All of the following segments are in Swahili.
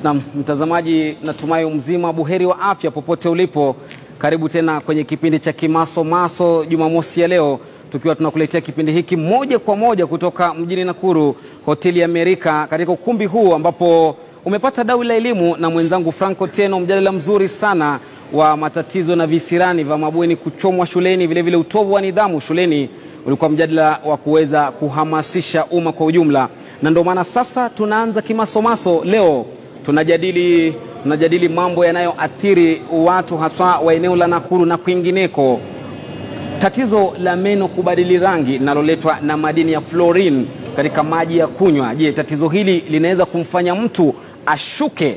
Na mtazamaji, natumai mzima buheri wa afya popote ulipo. Karibu tena kwenye kipindi cha Kimasomaso Jumamosi ya leo, tukiwa tunakuletea kipindi hiki moja kwa moja kutoka mjini Nakuru, hoteli ya Amerika, katika ukumbi huu ambapo umepata dau la elimu na mwenzangu Franco Teno. Mjadala mzuri sana wa matatizo na visirani vya mabweni kuchomwa shuleni, vile vile utovu wa nidhamu shuleni. Ulikuwa mjadala wa kuweza kuhamasisha umma kwa ujumla, na ndio maana sasa tunaanza Kimasomaso. Leo tunajadili mambo yanayoathiri watu haswa wa eneo la Nakuru na kwingineko. Tatizo la meno kubadili rangi linaloletwa na madini ya fluorine katika maji ya kunywa. Je, tatizo hili linaweza kumfanya mtu ashuke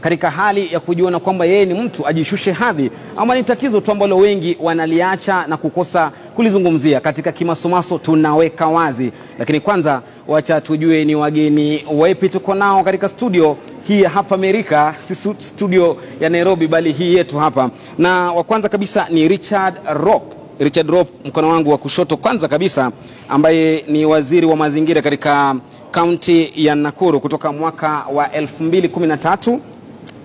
katika hali ya kujiona kwamba yeye ni mtu, ajishushe hadhi, ama ni tatizo tu ambalo wengi wanaliacha na kukosa kulizungumzia? Katika Kimasomaso tunaweka wazi, lakini kwanza wacha tujue ni wageni wapi tuko nao katika studio hii hapa Amerika, si studio ya Nairobi bali hii yetu hapa. Na wa kwanza kabisa ni Richard Rop, mkono wangu wa kushoto kwanza kabisa, ambaye ni waziri wa mazingira katika kaunti ya Nakuru kutoka mwaka wa 2013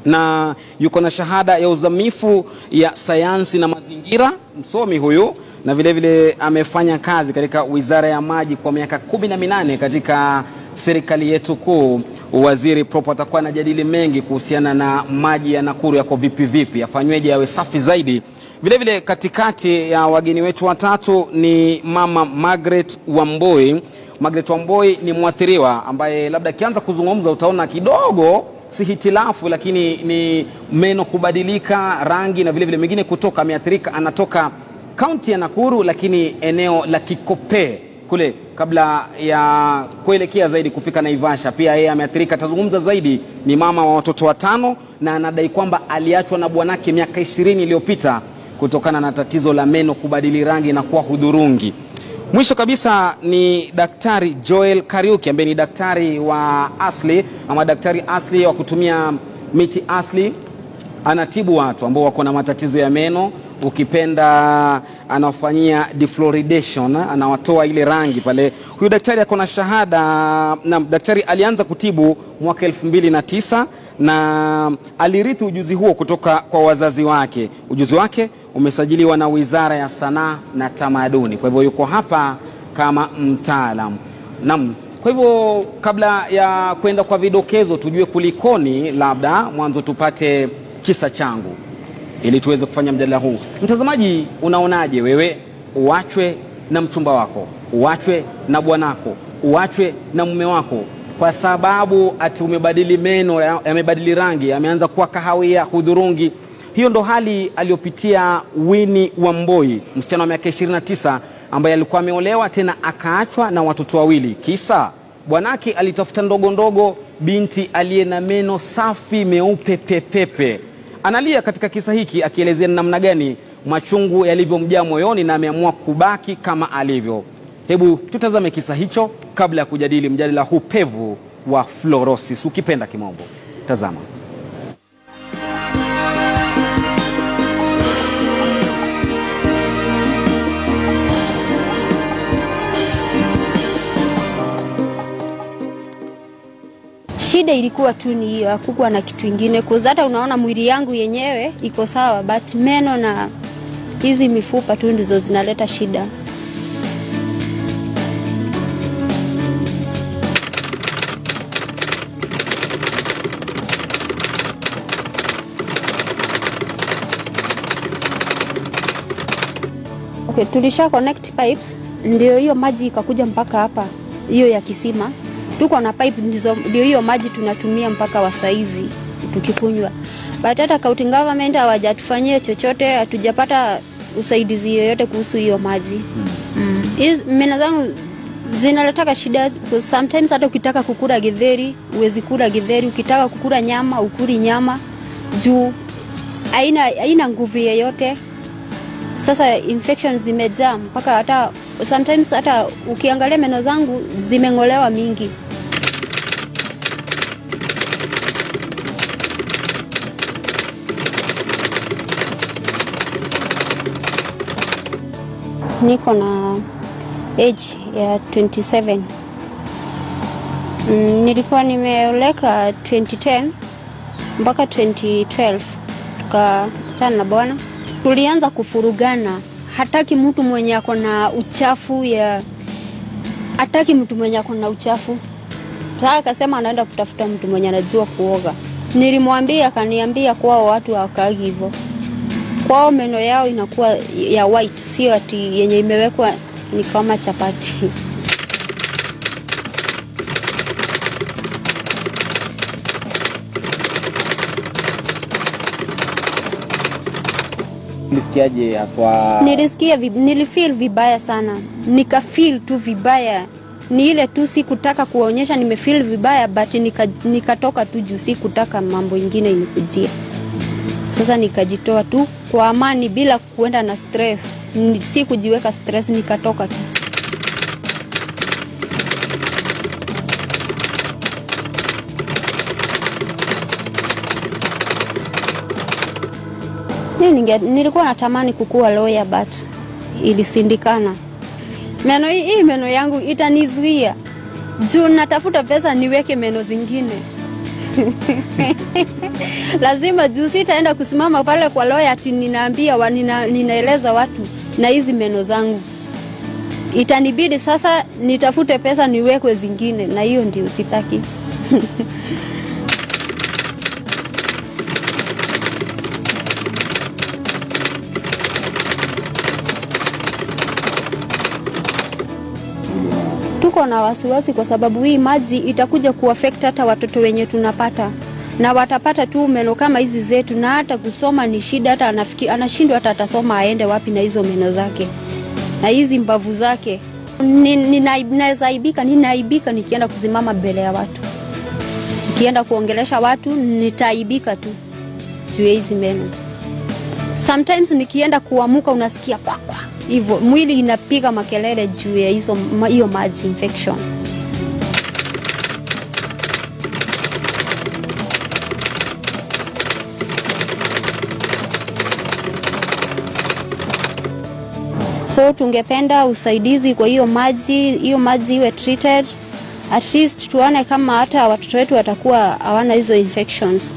na yuko na shahada ya uzamifu ya sayansi na mazingira, msomi huyu, na vile vile amefanya kazi katika Wizara ya Maji kwa miaka 18 katika serikali yetu kuu. Waziri Propo atakuwa anajadili mengi kuhusiana na maji ya Nakuru yako vipi, afanyweje yawe safi zaidi. Vile vile katikati ya wageni wetu watatu ni Mama Margaret Wamboi. Margaret Wamboi ni mwathiriwa ambaye labda kianza kuzungumza utaona kidogo si hitilafu, lakini ni meno kubadilika rangi na vile vile mengine kutoka. Ameathirika, anatoka kaunti ya Nakuru lakini eneo la Kikope kule, kabla ya kuelekea zaidi kufika Naivasha. Pia yeye ameathirika, atazungumza zaidi. Ni mama wa watoto 5 na anadai kwamba aliachwa na bwanake miaka 20 iliyopita kutokana na tatizo la meno kubadili rangi na kuwa hudhurungi. Mwisho kabisa ni Daktari Joel Kariuki ambaye ni daktari wa asili ama daktari asili wa kutumia miti asili. Anatibu watu ambao wako na matatizo ya meno, ukipenda anafanyia defluoridation, anawatoa ile rangi pale. Huyu daktari ako na shahada, na daktari alianza kutibu mwaka 2009 na alirithi ujuzi huo kutoka kwa wazazi wake. Ujuzi wake umesajiliwa na Wizara ya Sanaa na Tamaduni, kwa hivyo yuko hapa kama mtaalamu. Naam, kwa hivyo kabla ya kwenda kwa vidokezo tujue kulikoni, labda mwanzo tupate kisa changu ili tuweze kufanya mjadala huu. Mtazamaji, unaonaje wewe uachwe na mchumba wako, uachwe na bwanako, uachwe na mume wako kwa sababu ati umebadili meno, yamebadili rangi, yameanza kuwa kahawia, hudhurungi? Hiyo ndo hali aliyopitia Winnie Wamboi, msichana wa miaka 29 ambaye alikuwa ameolewa tena akaachwa na watoto 2. Kisa bwanake alitafuta ndogo binti aliye na meno safi meupe pepepe. Analia katika kisa hiki akielezea namna gani machungu yalivyomjaa moyoni na ameamua kubaki kama alivyo. Hebu tutazame kisa hicho kabla ya kujadili mjadala huu pevu wa fluorosis, ukipenda kimombo. Tazama. Shida ilikuwa tu ni hiyo, hakukuwa na kitu kingine. Kwa hata unaona mwili yangu yenyewe iko sawa, but meno na hizi mifupa tu ndizo zinaleta shida. Okay, tulisha connect pipes, ndio hiyo maji ikakuja mpaka hapa, hiyo ya kisima. Tuko na pipe ndio hiyo maji tunatumia mpaka wa saizi tukikunywa. But hata county government hawajatufanyia chochote, hatujapata usaidizi yoyote kuhusu hiyo maji. Meno zangu zinaleta shida, because sometimes hata ukitaka kukula githeri, uwezi kula githeri, ukitaka kukula nyama, ukuli nyama juu haina nguvu yoyote. Sasa infections zimejaa mpaka hata sometimes hata ukiangalia meno zangu zimeng'olewa mingi. Niko na age ya 27. Nilikuwa nimeoleka 2010 mpaka 2012 tukaachana na bwana. Tulianza kufurugana, hataki mtu mwenye ako na uchafu hataki mtu mwenye ako na uchafu. Sasa akasema anaenda kutafuta mtu mwenye anajua kuoga. Nilimwambia, akaniambia kwao watu hawakaagi hivyo. Kwao meno yao inakuwa ya white, sio ati yenye imewekwa ni kama chapati. Nilisikiaje haswa? Nilifeel vibaya sana. Nikafeel tu vibaya. Ni ile tu sikutaka kuonyesha nimefeel vibaya, but nikatoka tu juu sikutaka mambo ingine inikujia. Sasa nikajitoa tu kwa amani bila kuenda na stress. Sikujiweka stress, nikatoka tu. Nilikuwa natamani kukuwa lawyer, but ilisindikana. Meno yangu itanizuia. Juu natafuta pesa niweke meno zingine. Lazima juu sitaenda kusimama pale kwa lawyer ati ninaambia ninaeleza watu na hizi meno zangu. Itanibidi sasa nitafute pesa niwekwe zingine, na hiyo ndio sitaki. Tuko na wasiwasi kwa sababu hii maji itakuja kuaffect hata watoto wenye tunapata. Na watapata tu meno kama hizi zetu, na hata kusoma ni shida, hata anashindwa hata atasoma aende wapi na hizo meno zake. Na hizi mbavu ninaibika nikienda kusimama mbele ya watu. Nikienda kuongelesha watu nitaaibika tu juu ya hizi meno. Sometimes nikienda kuamuka unasikia kwa hivyo mwili inapiga makelele juu ya hiyo maji infection. So tungependa usaidizi kwa hiyo maji iwe treated, at least tuone kama hata watoto wetu watakuwa hawana hizo infections.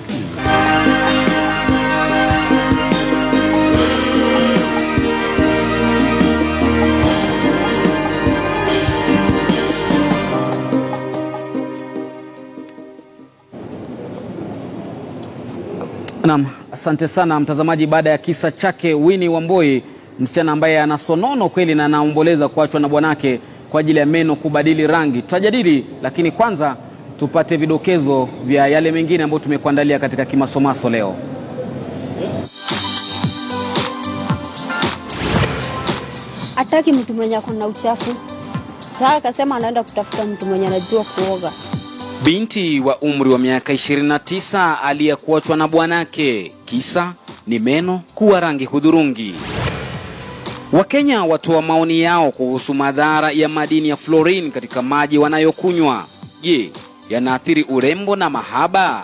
Naam, asante sana mtazamaji. Baada ya kisa chake Winnie Wamboi, msichana ambaye anasonono kweli na anaomboleza kuachwa na bwanake kwa ajili ya meno kubadili rangi, tutajadili, lakini kwanza tupate vidokezo vya yale mengine ambayo tumekuandalia katika Kimasomaso leo. Hataki mtu mwenye ako na uchafu. Sasa akasema anaenda kutafuta mtu mwenye anajua kuoga. Binti wa umri wa miaka 29 aliyekuachwa na bwanake, kisa ni meno kuwa rangi hudhurungi. Wakenya watoa maoni yao kuhusu madhara ya madini ya fluorine katika maji wanayokunywa. Je, yanaathiri urembo na mahaba?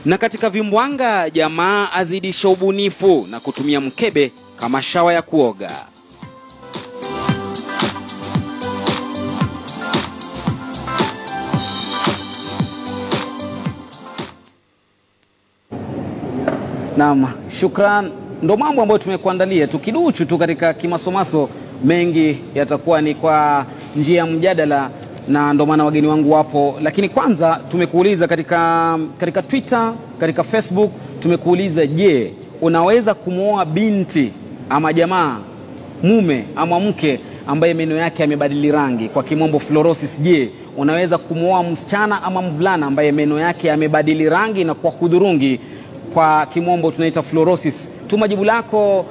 Na katika vimbwanga, jamaa azidisha ubunifu na kutumia mkebe kama shawa ya kuoga. Naam, shukran. Ndo mambo ambayo tumekuandalia. Tukiduchu tu katika Kimasomaso, mengi yatakuwa ni kwa njia ya mjadala, na ndo maana wageni wangu wapo. Lakini kwanza tumekuuliza katika Twitter, katika Facebook, tumekuuliza, je, unaweza kumuoa binti ama jamaa, mume ama mke ambaye meno yake yamebadili rangi, kwa kimombo fluorosis? Je, unaweza kumuoa msichana ama mvulana ambaye meno yake yamebadili rangi na kwa hudhurungi, kwa kimombo tunaita fluorosis? Tuma jibu lako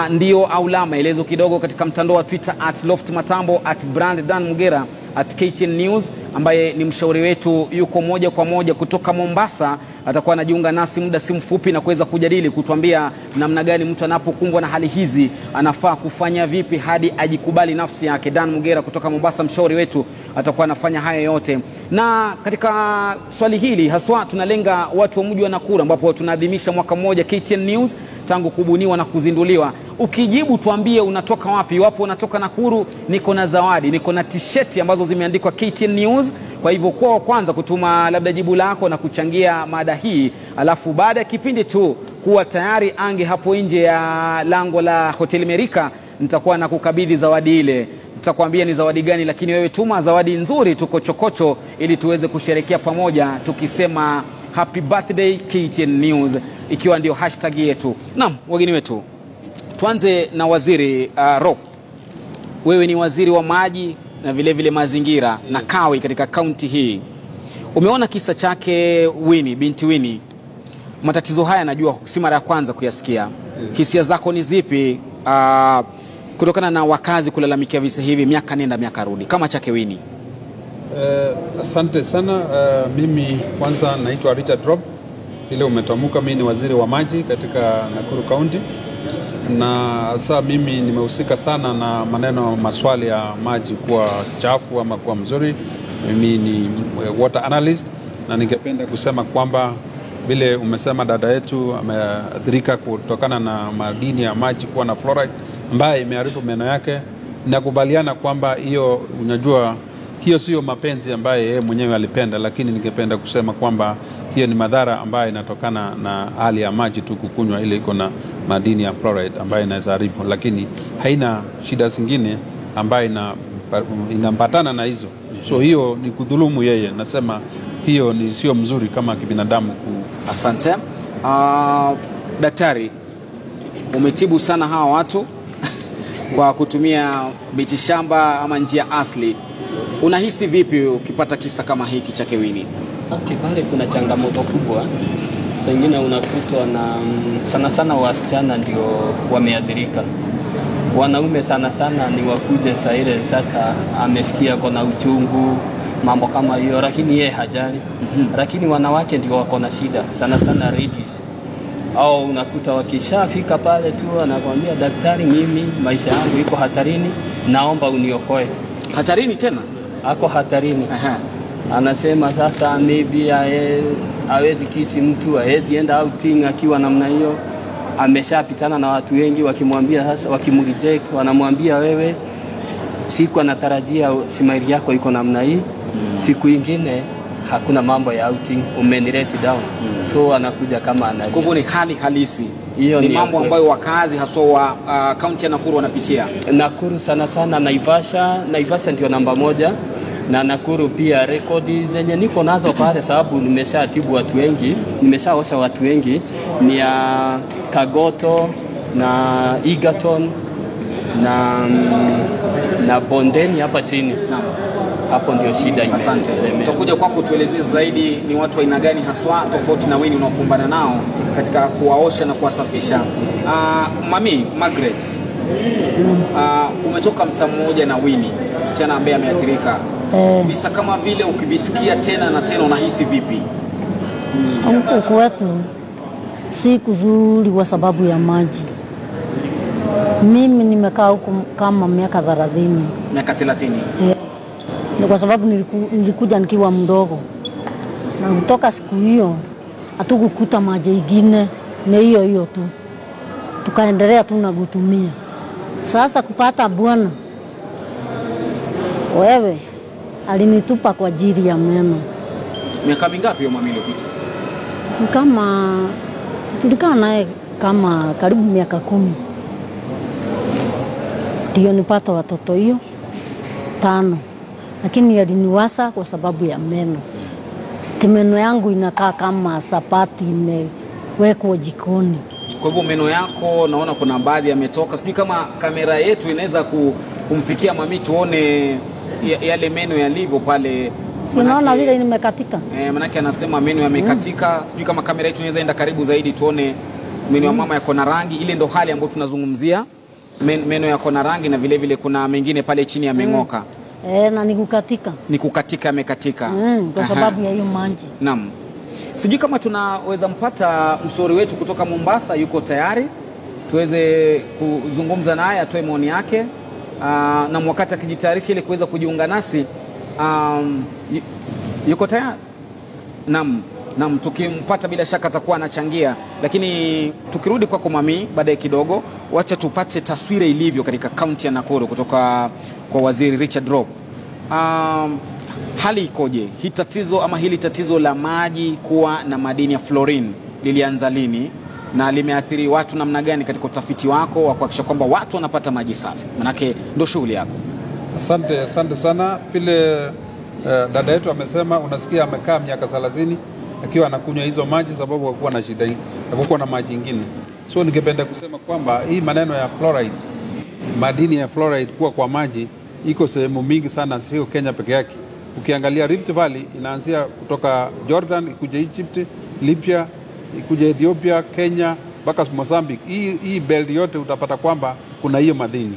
ndio au la. Maelezo kidogo katika mtandao wa Twitter @loftmatambo, @branddanmugera, @KTN News, ambaye ni mshauri wetu yuko moja kwa moja kutoka Mombasa. Atakuwa anajiunga nasi muda si mfupi na kuweza kujadili, kutuambia namna gani mtu anapokumbwa na hali hizi anafaa kufanya vipi hadi ajikubali nafsi yake. Dan Mugera kutoka Mombasa, mshauri wetu, atakuwa anafanya haya yote. Na katika swali hili haswa tunalenga watu wa mji wa Nakuru, ambapo tunaadhimisha mwaka mmoja KTN News tangu kubuniwa na kuzinduliwa. Ukijibu tuambie unatoka wapi. Iwapo unatoka Nakuru, niko na zawadi, niko na t-shirt ambazo zimeandikwa KTN News. Kwa hivyo kwa wa kwanza kutuma labda jibu lako na kuchangia mada hii, alafu baada ya kipindi tu kuwa tayari ange hapo nje ya lango la Hoteli Merika, nitakuwa na kukabidhi zawadi ile. Nitakwambia ni zawadi gani, lakini wewe tuma zawadi nzuri tuko chokocho ili tuweze kusherehekea pamoja tukisema happy birthday KTN News, ikiwa ndio hashtag yetu. Naam, wageni wetu, tuanze na waziri Rob. Wewe ni waziri wa maji na vile vile mazingira na kawi katika kaunti hii. Umeona kisa chake Winnie, binti Winnie. Matatizo haya najua si mara ya kwanza kuyasikia. Hisia zako ni zipi kutokana na wakazi kulalamikia visa hivi miaka nenda miaka rudi kama chake Winnie? Asante sana. Mimi kwanza naitwa Richard Rob. Ile umetomuka, mimi ni waziri wa maji katika Nakuru County, na sasa mimi nimehusika sana na maneno maswali ya maji kuwa chafu ama kuwa mzuri. Mimi ni water analyst, na ningependa kusema kwamba vile umesema dada yetu ameathirika kutokana na madini ya maji kuwa na fluoride ambaye imeharibu meno yake. Nakubaliana kwamba hiyo, unajua hiyo sio mapenzi ambaye yeye mwenyewe alipenda, lakini ningependa kusema kwamba hiyo ni madhara ambayo inatokana na hali ya maji tu kukunywa ile iko na madini ya fluoride ambayo inaweza haribu, lakini haina shida zingine ambayo inampatana na hizo. So hiyo ni kudhulumu yeye. Nasema hiyo ni sio mzuri kama kibinadamu. Asante. Daktari, umetibu sana hawa watu kwa kutumia mitishamba ama njia asili. Unahisi vipi ukipata kisa kama hiki cha Winnie? Pale kuna changamoto kubwa. Sengine unakutwa na sana sana wasichana ndio wameathirika. Wanaume sana sana ni wakuje saa ile sasa amesikia kuna uchungu, mambo kama hiyo, lakini yeye hajali. Lakini wanawake ndio wako na shida sana sana ladies. Au unakuta wakishafika pale tu anakuambia daktari, mimi maisha yangu iko hatarini, naomba uniokoe. Hatarini tena? Ako hatarini. Anasema sasa maybe hawezi kisi mtu, hawezi enda outing akiwa namna hiyo. Ameshapitana na watu wengi wakimwambia sasa, wakimreject, wanamwambia wewe siku anatarajia smile yako iko namna hii. Siku nyingine hakuna mambo ya outing, umenilete down. So anakuja kama analia. Kwa hivyo ni hali halisi. Hiyo ni mambo ambayo wakazi haswa wa kaunti ya Nakuru wanapitia. Nakuru sana sana, Naivasha ndio namba moja. Na Nakuru pia rekodi zenye niko nazo pale, sababu nimeshatibu watu wengi, nimeshaosha watu wengi, ni ya Kagoto na Egerton na Bondeni hapa chini. Hapo ndio shida ime. Asante. Tutakuja kwako tuelezee zaidi ni watu aina gani haswa tofauti na Winnie unaokumbana nao katika kuwaosha na kuwasafisha. Mami Margaret, umetoka mtaa mmoja na Winnie, msichana ambaye ameathirika. Visa kama vile ukivisikia tena na tena unahisi vipi? Huko kwetu si kuzuri kwa sababu ya maji. Mimi nimekaa huko kama miaka 30. Miaka 30? Ni kwa sababu nilikuja nikiwa mdogo. Na kutoka siku hiyo hatukukuta maji ingine, ni hiyo hiyo tu. Tukaendelea tu na kutumia. Sasa kupata bwana wewe alinitupa kwa ajili ya meno. Miaka mingapi hiyo mami iliyopita? Kama tulikaa naye kama karibu miaka 10. Ndio nipata watoto hiyo 5. Lakini aliniwasa kwa sababu ya meno. Meno yangu inakaa kama sapati imewekwa jikoni. Kwa hivyo meno yako naona kuna baadhi yametoka. Sijui kama kamera yetu inaweza kumfikia mami tuone yale meno yalivyo pale. Sinaona vile nimekatika. Manake anasema meno yamekatika. Sijui kama kamera yetu inaweza enda karibu zaidi tuone meno ya mama yako na rangi. Ile ndo hali ambayo tunazungumzia. Meno yako na rangi na vile vile kuna mengine pale chini yameng'oka. Na nikukatika. Nikukatika amekatika. Kwa sababu ya hiyo maji. Naam. Sijui kama tunaweza mpata mshauri wetu kutoka Mombasa, yuko tayari tuweze kuzungumza naye atoe maoni yake. Na wakati akijitayarisha ili kuweza kujiunga nasi, yuko tayari? Naam. na tukimpata bila shaka atakuwa anachangia, lakini tukirudi kwako Mami baadaye kidogo, wacha tupate taswira ilivyo katika kaunti ya Nakuru kutoka kwa Waziri Richard Rob. Hali ikoje? Hili tatizo la maji kuwa na madini ya fluorine lilianza lini na limeathiri watu namna gani katika utafiti wako wa kuhakikisha kwamba watu wanapata maji safi? Manake ndio shughuli yako. Asante sana. Vile dada yetu amesema, unasikia amekaa miaka 30 akiwa anakunywa hizo maji sababu hakuwa na shida hii, hakuwa na maji ingine. So ningependa kusema kwamba hii maneno ya fluoride, madini ya fluoride kuwa kwa maji iko sehemu mingi sana, sio Kenya peke yake. Ukiangalia Rift Valley inaanzia kutoka Jordan ikuje Egypt, Libya, ikuje Ethiopia, Kenya mpaka Mozambique. Hii belt yote utapata kwamba kuna hiyo madini.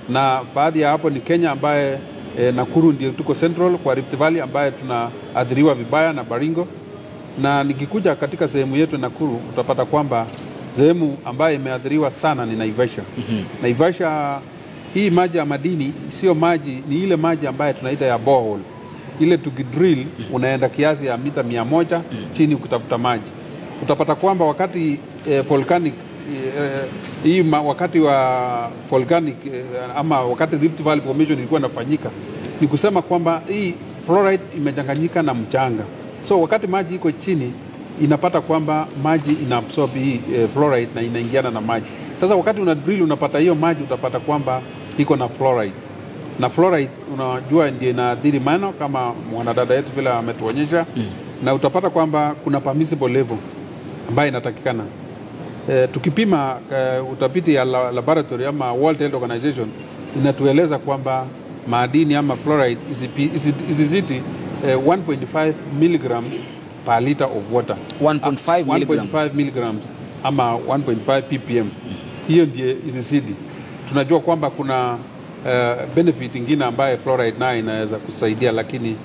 Na baadhi ya hapo ni Kenya ambaye Nakuru ndio tuko central kwa Rift Valley ambaye tunaathiriwa vibaya na Baringo. Na nikikuja katika sehemu yetu Nakuru utapata kwamba sehemu ambayo imeathiriwa sana ni Naivasha. Naivasha, hii maji ya madini sio maji, ni ile maji ambayo tunaita ya borehole. Ile tukidrill unaenda kiasi ya mita 100 chini kutafuta maji. Utapata kwamba wakati volcanic wakati wa volcanic ama wakati Rift Valley Formation ilikuwa inafanyika, ni kusema kwamba hii fluoride imechanganyika na mchanga. So wakati maji iko chini inapata kwamba maji inaabsorb hii fluoride na inaingiana na maji. Sasa wakati una drill unapata hiyo maji, utapata kwamba iko na fluoride. Na fluoride unajua ndiye inaathiri meno kama mwanadada yetu vile ametuonyesha. Na utapata kwamba kuna permissible level ambayo inatakikana. Tukipima utafiti ya laboratory ama World Health Organization inatueleza kwamba madini ama fluoride isizidi 1.5 milligrams per liter of water. 1.5 milligrams ama 1.5 ppm. Hiyo ndiye isizidi. Tunajua kwamba kuna benefit ingine ambaye fluoride nayo inaweza kusaidia, lakini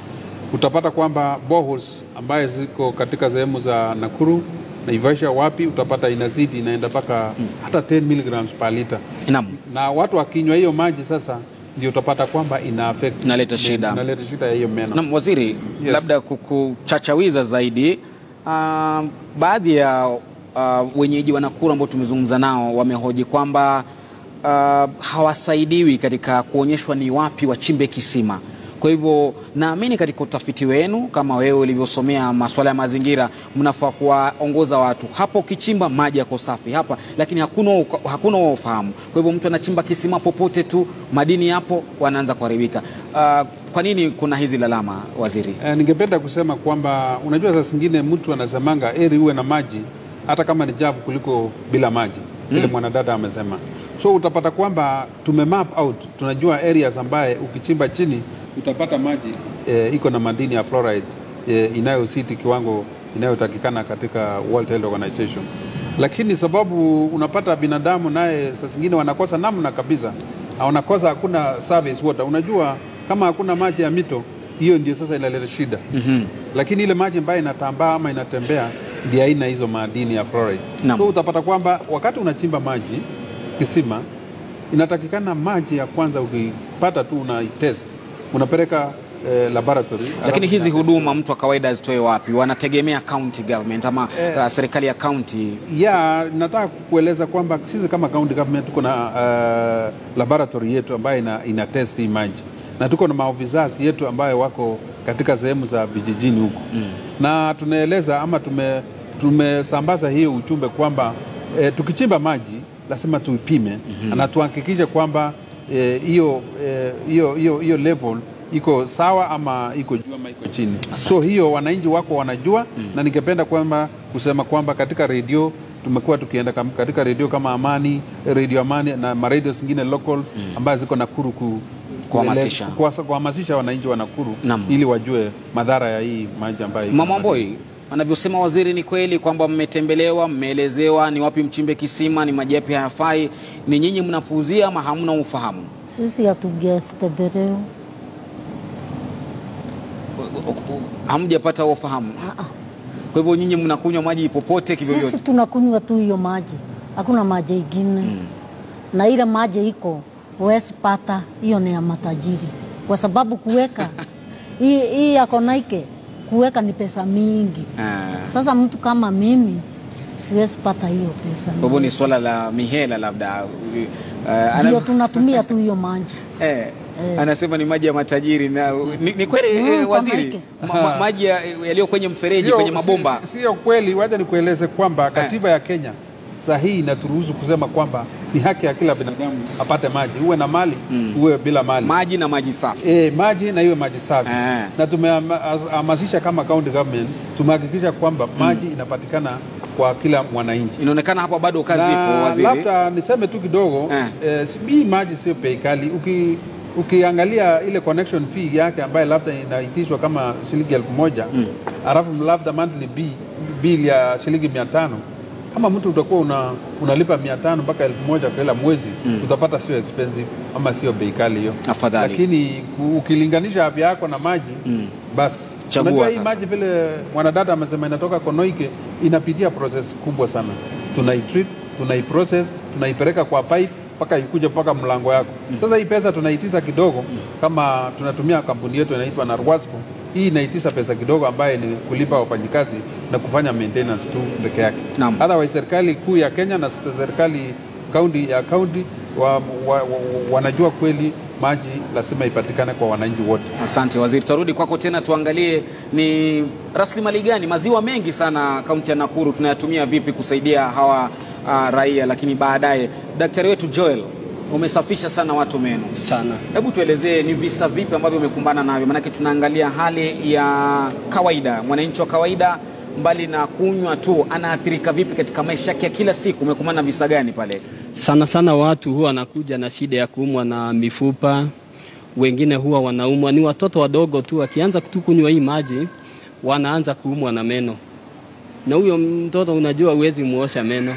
utapata kwamba boreholes ambaye ziko katika sehemu za Nakuru, Naivasha, wapi utapata inazidi inaenda mpaka hata 10 milligrams per liter. Na watu wakinywa hiyo maji sasa ndio utapata kwamba inaleta shida ya hiyo meno. Na Waziri, labda kukuchachawiza zaidi, baadhi ya wenyeji wa Nakuru ambao tumezungumza nao wamehoji kwamba hawasaidiwi katika kuonyeshwa ni wapi wachimbe kisima. Kwa hivyo naamini katika utafiti wenu, kama wewe ulivyosomea masuala ya mazingira, mnafaa kuwaongoza watu hapo ukichimba maji yako safi hapa, lakini hakuna ufahamu. Kwa hivyo mtu anachimba kisima popote tu, madini hapo wanaanza kuharibika. Kwa nini kuna hizi lalama, Waziri? Ningependa kusema kwamba unajua saa zingine mtu anasemanga heri uwe na maji hata kama ni javu kuliko bila maji. Ile mwanadada amesema. So utapata kwamba tumemap out, tunajua areas ambaye ukichimba chini utapata maji iko na madini ya fluoride inayositi kiwango inayotakikana katika World Health Organization. Lakini sababu unapata binadamu naye saa zingine wanakosa namna kabisa, wanakosa, hakuna service water. Unajua kama hakuna maji ya mito, hiyo ndio sasa inaleta shida. Lakini ile maji ambayo inatambaa ama inatembea ndio haina hizo madini ya fluoride. So utapata kwamba wakati unachimba maji kisima, inatakikana maji ya kwanza ukipata tu una test, unapeleka laboratory. Lakini hizi huduma mtu wa kawaida azitoe wapi? Wanategemea county government ama serikali ya county? Nataka kueleza kwamba sisi kama county government tuko na laboratory yetu ambayo ina test hii maji. Na tuko na maofisa yetu ambayo wako katika sehemu za vijijini huko. Na tunaeleza ama tumesambaza hiyo ujumbe kwamba tukichimba maji lazima tuipime na tuhakikishe kwamba hiyo level iko sawa ama iko juu ama iko chini. So hiyo wananchi wako wanajua. Na ningependa kusema kwamba katika radio tumekuwa tukienda katika radio kama Amani, Radio Amani na maradio zingine local ambazo ziko Nakuru kuhamasisha wananchi wa Nakuru ili wajue madhara ya hii maji ambayo. Mama Wamboi, anavyosema waziri ni kweli kwamba mmetembelewa, mmeelezewa ni wapi mchimbe kisima, ni maji yapi hayafai, ni nyinyi mnapuuzia ama hamna ufahamu? Sisi hatujatembelewa. Hamjapata ufahamu? Kwa hivyo nyinyi mnakunywa maji popote kivyovyote? Sisi tunakunywa tu hiyo maji. Hakuna maji ingine. Na ile maji iko huwezi pata, hiyo ni ya matajiri. Kwa sababu kuweka hii yako Naike kuweka ni pesa mingi. Sasa mtu kama mimi siwezi pata hiyo pesa. Kwa hivyo ni swala la mihela labda. Ndio tunatumia tu hiyo maji. Anasema ni maji ya matajiri na ni kweli waziri, maji yaliyo kwenye mfereji, kwenye mabomba. Sio kweli, wacha nikueleze kwamba katiba ya Kenya sahihi inaturuhusu kusema kwamba ni haki ya kila binadamu apate maji, uwe na mali uwe bila mali. Maji na maji safi. Maji na iwe maji safi. Na tumehamasisha kama county government, tumehakikisha kwamba maji inapatikana kwa kila mwananchi. Inaonekana hapa bado kazi ipo waziri. Labda niseme tu kidogo, hii maji sio bei kali. Ukiangalia ile connection fee yake ambayo labda inaitishwa kama shilingi 1,000, alafu labda monthly bill ya shilingi 500, kama mtu utakuwa unalipa 500 mpaka 1,000 kwa kila mwezi, utapata sio expensive ama sio bei kali hiyo. Afadhali. Lakini ukilinganisha afya yako na maji, basi chagua hii maji vile mwanadada amesema inatoka Konoike, inapitia process kubwa sana. Tunaitreat, tunaiprocess, tunaipeleka kwa pipe mpaka ikuje mpaka mlango yako. Sasa hii pesa tunaitisa kidogo, kama tunatumia kampuni yetu inaitwa Narwasco. Hii inaitisa pesa kidogo ambaye ni kulipa wafanyikazi na kufanya maintenance tu peke yake. Otherwise serikali kuu ya Kenya na serikali county wanajua kweli maji lazima ipatikane kwa wananchi wote. Asante waziri, tutarudi kwako tena tuangalie ni rasilimali gani, maziwa mengi sana kaunti ya Nakuru tunayatumia vipi kusaidia hawa raia, lakini baadaye daktari wetu Joel, umesafisha sana watu meno sana. Hebu tuelezee ni visa vipi ambavyo umekumbana navyo, maanake tunaangalia hali ya kawaida, mwananchi wa kawaida mbali na kunywa tu anaathirika vipi katika maisha yake ya kila siku. Umekumbana na visa gani pale? Sana watu huwa wanakuja na shida ya kuumwa na mifupa, wengine huwa wanaumwa, ni watoto wadogo tu, akianza kunywa hii maji wanaanza kuumwa na meno, na huyo mtoto unajua huwezi muosha meno.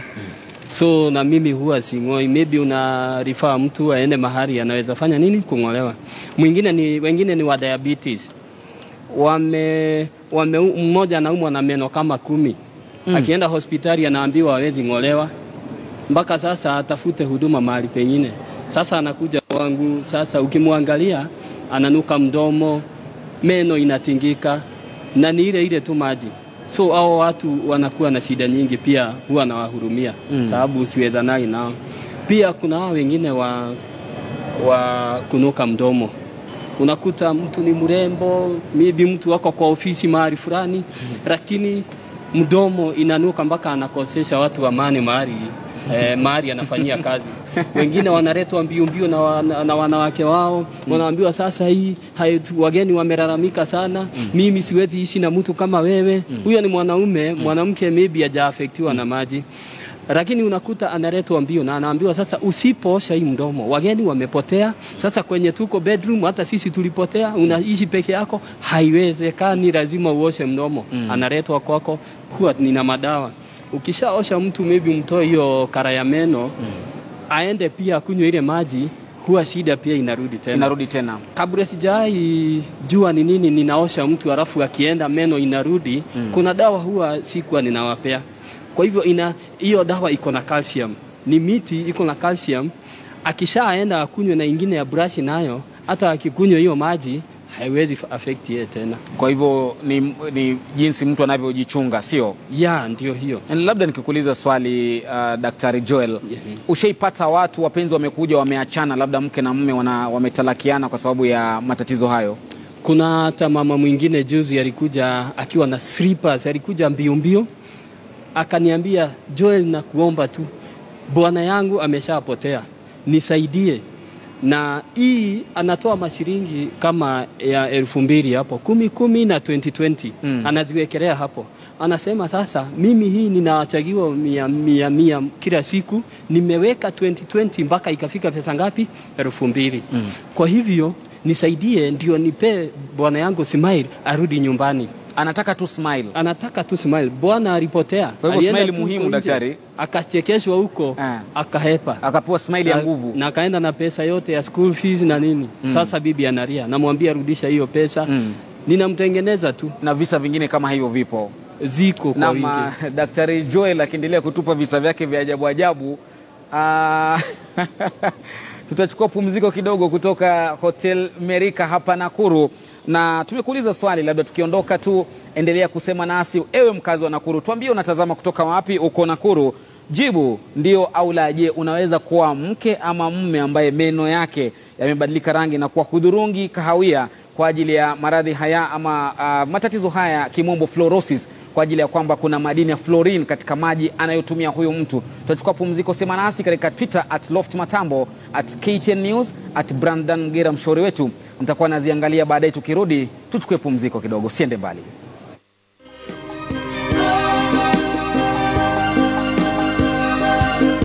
So na mimi huwa singoi, maybe una refer mtu aende mahali anaweza fanya nini kungolewa. Wengine ni wa diabetes, mmoja anaumwa na meno kama 10, akienda hospitali anaambiwa hawezi ngolewa, mpaka sasa atafute huduma mahali pengine. Sasa anakuja wangu, sasa ukimwangalia ananuka mdomo, meno inatingika, na ni ile tu maji. So hao watu wanakuwa na shida nyingi, pia huwa nawahurumia sababu usiwezanani nao. Pia kuna hao wengine wa kunuka mdomo. Unakuta mtu ni mrembo, maybe mtu wako kwa ofisi mahali fulani, lakini mdomo inanuka mpaka anakosesha watu amani mahali anafanyia kazi. Wengine wanaletwa mbio na wanawake wao, wanaambiwa sasa hii wageni wamelalamika sana, mimi siwezi ishi na mtu kama wewe. Huyo ni mwanamke maybe hajaafektiwa na maji. Lakini unakuta analetwa mbio na anaambiwa sasa usipoosha hii mdomo, wageni wamepotea, sasa kwenye tuko bedroom hata sisi tulipotea, unaishi peke yako, haiwezekani, lazima uoshe mdomo. Analetwa kwako, huwa nina madawa. Ukishaosha mtu maybe mtoe hiyo kara ya meno, aende pia kunywa ile maji, huwa shida pia inarudi tena. Kabla sijai jua ni nini ninaosha mtu alafu akienda meno inarudi, kuna dawa huwa sikuwa ninawapea. Kwa hivyo hiyo dawa iko na calcium. Ni miti iko na calcium. Akishaenda akunywe na ingine ya brush nayo, hata akikunywa hiyo maji haiwezi affect yeye tena. Kwa hivyo ni jinsi mtu anavyojichunga, sio? Ndio hiyo. Labda nikikuuliza swali Daktari Joel, ushaipata watu wapenzi wamekuja wameachana, labda mke na mume wametalakiana kwa sababu ya matatizo hayo? Kuna hata mama mwingine juzi alikuja akiwa na slippers, alikuja mbio akaniambia, Joel, na kuomba tu, bwana yangu ameshapotea, nisaidie. Na hii anatoa mashilingi kama ya 2,000 hapo, 10 na 2020 anaziwekelea hapo. Anasema sasa mimi hii ninawachagiwa 100 kila siku, nimeweka 2020 mpaka ikafika pesa ngapi? 2,000. Kwa hivyo nisaidie ndio nipe bwana yangu smile arudi nyumbani. Anataka tu smile. Bwana alipotea. Kwa hivyo smile muhimu daktari. Akachekeshwa huko, akahepa. Akapewa smile ya nguvu. Na akaenda na pesa yote ya school fees na nini. Sasa bibi analia. Namwambia rudisha hiyo pesa. Ninamtengeneza tu. Na visa vingine kama hivyo vipo. Ziko kwa wingi. Daktari Joel akiendelea kutupa visa vyake vya ajabu. Tutachukua pumziko kidogo kutoka Hotel Merika hapa Nakuru, na tumekuuliza swali, labda tukiondoka tu endelea kusema nasi. Ewe mkazi wa Nakuru, tuambie unatazama kutoka wapi, uko Nakuru. Jibu ndio au la. Je, unaweza kuwa mke ama mume ambaye meno yake yamebadilika rangi na kuwa hudhurungi kahawia kwa ajili ya maradhi haya ama matatizo haya kimombo fluorosis, kwa ajili ya kwamba kuna madini ya fluorine katika maji anayotumia huyo mtu? Tutachukua pumziko, sema nasi katika Twitter @LoftMatambo, @KTN News, @Brandon Gera mshauri wetu. Mtakuwa naziangalia baadaye. Tukirudi tuchukue pumziko kidogo, siende mbali.